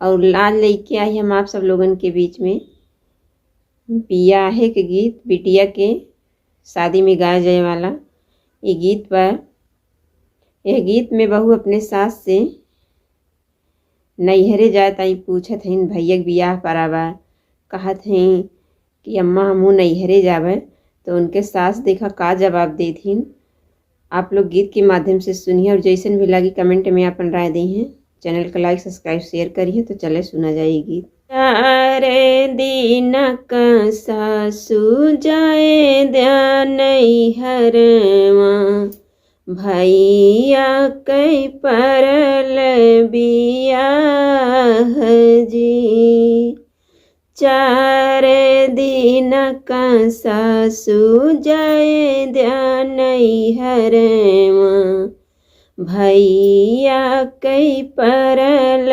और लाल लेके आई हम आप सब लोगन के बीच में बियाहे के गीत, बिटिया के शादी में गाया जाए वाला ये गीत बा। यह गीत में बहू अपने सास से नैहरे जाए ताई पूछत हईन भैया के बियाह पराबा, कहत हईं कि अम्मा हमहू नैहरे जाबे। तो उनके सास देखा का जवाब देथिन। आप लोग गीत के माध्यम से सुनिए और जैसन भी लगी कमेंट में अपन राय दी हैं। चैनल को लाइक सब्सक्राइब शेयर करिए। तो चले सुना जाए गीत। चारे दिन का सासू जाए ध्यान नैहरवा, भैया कई परल बियाह जी। चार दिन का सासू जाए ध्यान नैहरवा, भैया कई परल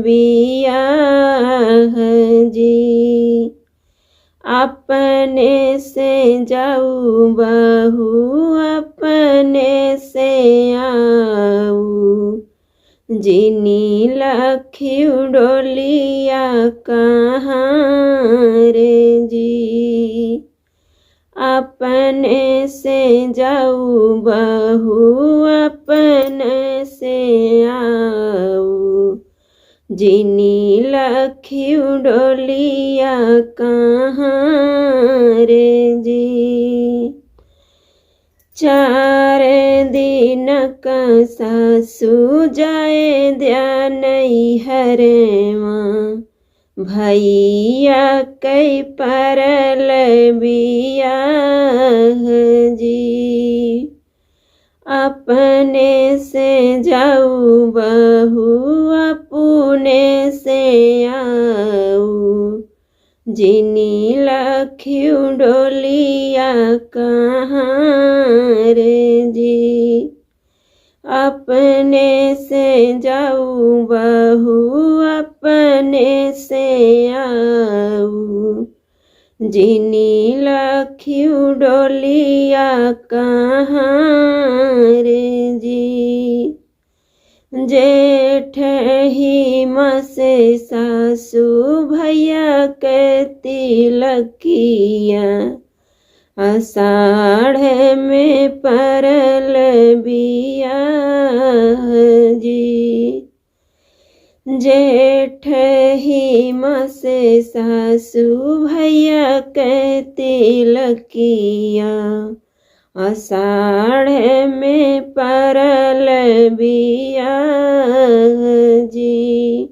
बियाह जी। अपने से जाऊ बहू अपने से आऊ, जिनी लखियो डोलिया कहाँ रे जी। अपने से जाऊ बहू अपने से आऊ, जिनी लखियो डोलिया कहाँ रे जी। चार दिन का सासू जाए ध्यान नैहरवा, भैया कई परल बियाह जी। अपने से जाऊ बहू अपने से आऊ, जिनी लखियो डोलिया कहाँ रे जी। अपने से जाऊ बहू अपने से आऊ, जिनी लखियो डोलिया कहाँ रे जी। जेठ ही मसे सासू भैया के तिलकिया, आषाढ़ में परल बियाह जी। जेठ ही मसे सासू भैया के तिलकिया, आषाढ़ में परल बियाह जी।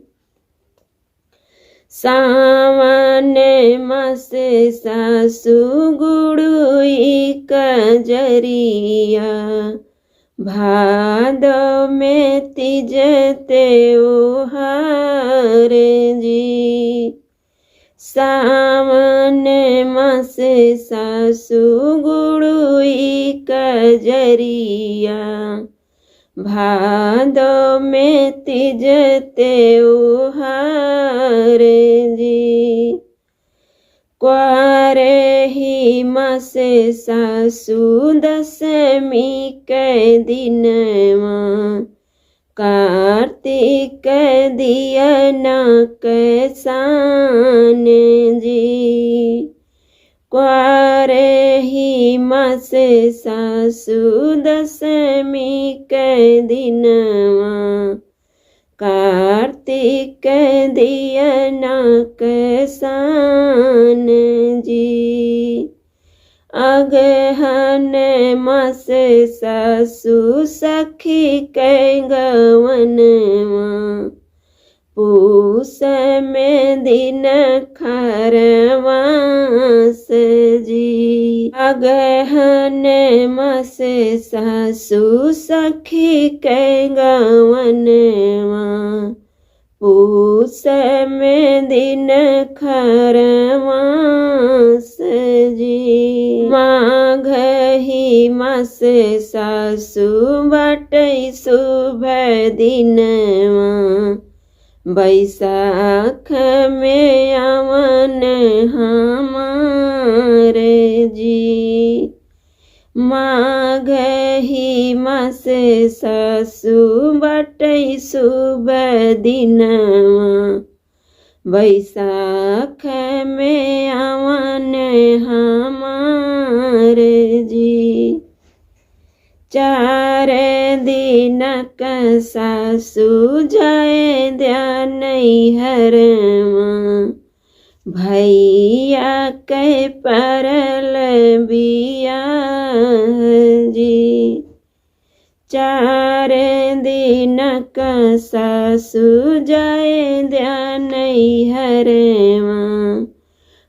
सावन मसे सासू गुड़ुई कजरिया, भादो में तीज त्योहार जी। सावन मसे सासू गुड़ुई कजरिया, भादो में तीज त्योहार जी। क्वारे ही मसे सासू दशमी के दिनवा, कार्तिक दियना के सान जी। क्वारे ही मसे सासू दशमी के दिनवा, कार्तिक दियना के सान जी। अगहन मसे सासू सखी के गवनवा, पूस में दिन खरवास जी। अगहन मसे सासू सखी के गवनवा, पूस में दिन खरवास जी। माघ ही मसे सासू बाटई शुभ दिनवा, बैसाख में आवन हमारे जी। माघ ही मसे सासू बाटई शुभ दिनवा, बैसाख में आवन हमार जी। 4 दिनक सासु जाए ध्यान नैहरवा, भैया के परल बियाह जी। 4 दिनक सासु जाए ध्यान नैहरवा,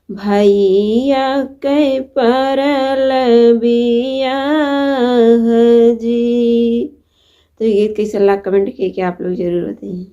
भैया के परल बियाह जी। तो ये गीत कैसा लगा कमेंट करके आप लोग जरूर बताइए।